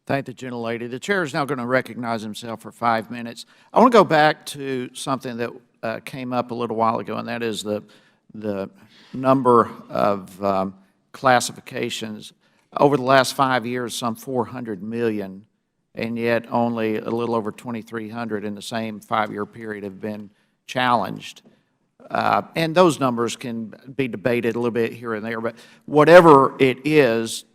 Thank the gentlelady. The chair is now going to recognize himself for 5 minutes. I want to go back to something that came up a little while ago, and that is the number of classifications. Over the last 5 years, some 400 million, and yet only a little over 2,300 in the same 5-year period have been challenged. And those numbers can be debated a little bit here and there, but whatever it is,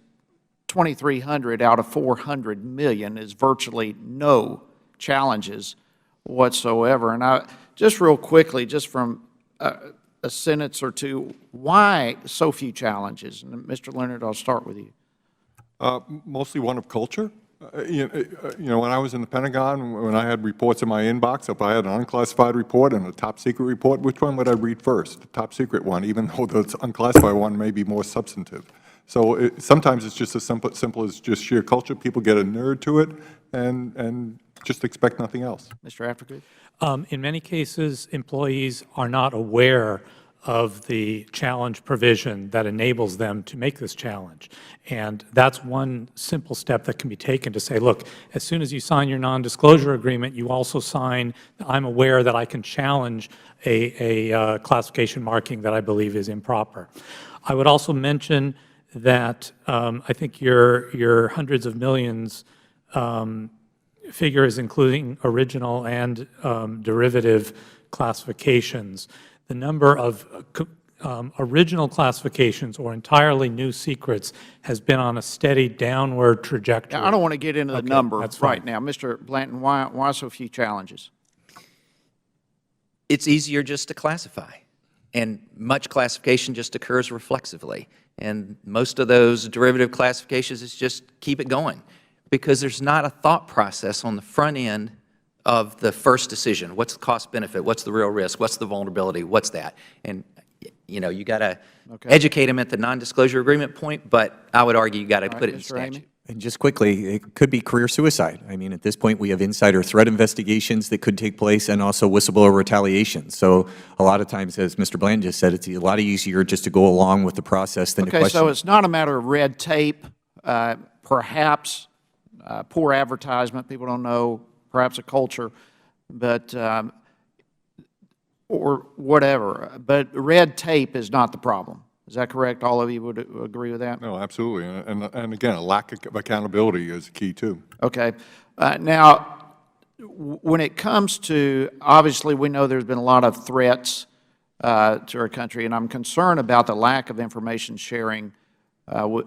2,300 out of 400 million is virtually no challenges whatsoever. And just real quickly, just from a sentence or two, why so few challenges? And Mr. Leonard, I'll start with you. Mostly one of culture. You know, when I was in the Pentagon, when I had reports in my inbox, if I had an unclassified report and a top secret report, which one would I read first? The top secret one, even though the unclassified one may be more substantive. So sometimes it's just as simple as just sheer culture. People get inured to it and just expect nothing else. Mr. Africa? In many cases, employees are not aware of the challenge provision that enables them to make this challenge. And that's one simple step that can be taken to say, look, as soon as you sign your non-disclosure agreement, you also sign, I'm aware that I can challenge a classification marking that I believe is improper. I would also mention that I think your hundreds of millions figure is including original and derivative classifications. The number of original classifications or entirely new secrets has been on a steady downward trajectory. Now, I don't want to get into the number right now. Mr. Blanton, why so few challenges? It's easier just to classify, and much classification just occurs reflexively. And most of those derivative classifications is just keep it going, because there's not a thought process on the front end of the first decision. What's the cost benefit? What's the real risk? What's the vulnerability? What's that? And you know, you got to educate them at the non-disclosure agreement point, but I would argue you got to put it in statute. And just quickly, it could be career suicide. I mean, at this point, we have insider threat investigations that could take place and also whistleblower retaliation. So a lot of times, as Mr. Bland just said, it's a lot easier just to go along with the process than to question. Okay, so it's not a matter of red tape, perhaps poor advertisement, people don't know, perhaps a culture, but or whatever. But red tape is not the problem. Is that correct? All of you would agree with that? No, absolutely. And again, a lack of accountability is key, too. Okay. Now, when it comes to, obviously, we know there's been a lot of threats to our country, and I'm concerned about the lack of information sharing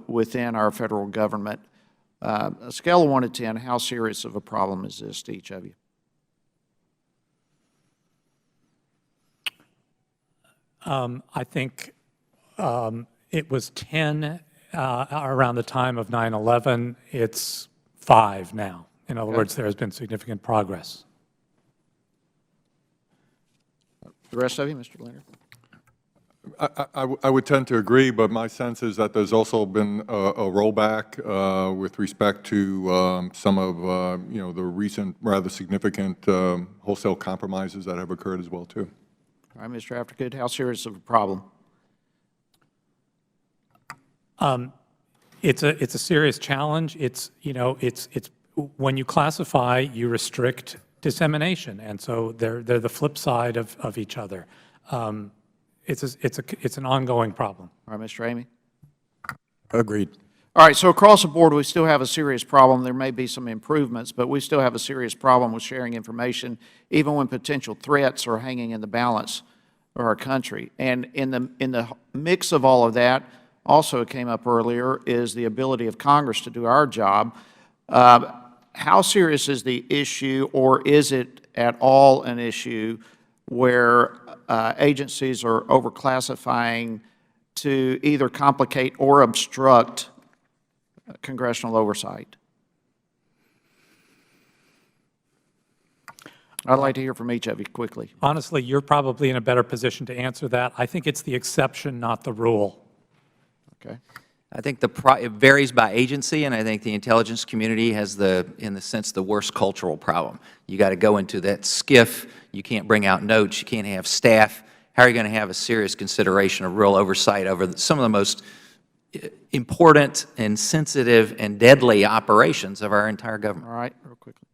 within our federal government. A scale of 1 to 10, how serious of a problem is this to each of you? I think it was 10 around the time of 9/11. It's 5 now. In other words, there has been significant progress. The rest of you, Mr. Leonard? I would tend to agree, but my sense is that there's also been a rollback with respect to some of you know, the recent rather significant wholesale compromises that have occurred as well too. All right, Mr. Aftergood, how serious of a problem? It's a serious challenge. It's, you know, it's when you classify, you restrict dissemination, and so they're the flip side of each other. It's an ongoing problem. All right, Mr. Amy? Agreed. All right, so across the board, we still have a serious problem. There may be some improvements, but we still have a serious problem with sharing information, even when potential threats are hanging in the balance of our country. And in the mix of all of that, also it came up earlier, is the ability of Congress to do our job. How serious is the issue, or is it at all an issue where agencies are overclassifying to either complicate or obstruct congressional oversight? I'd like to hear from each of you quickly. Honestly, you're probably in a better position to answer that. I think it's the exception, not the rule. Okay. I think it varies by agency, and I think the intelligence community has in the sense, the worst cultural problem. You got to go into that skiff. You can't bring out notes. You can't have staff. How are you going to have a serious consideration of real oversight over some of the most important and sensitive and deadly operations of our entire government. All right, real quickly.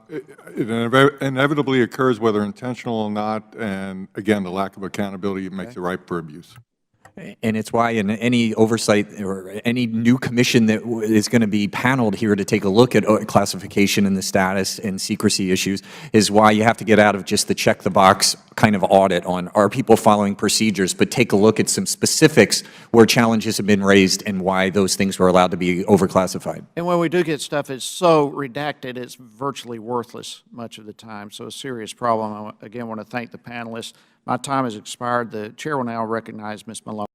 It inevitably occurs whether intentional or not, and again, the lack of accountability makes it ripe for abuse. And it's why in any oversight or any new commission that is going to be paneled here to take a look at classification and the status and secrecy issues is why you have to get out of just the check the box kind of audit on are people following procedures, but take a look at some specifics where challenges have been raised and why those things were allowed to be overclassified. And when we do get stuff that's so redacted, it's virtually worthless much of the time, so a serious problem. I, again, want to thank the panelists. My time has expired. The chair will now recognize Ms. Malone.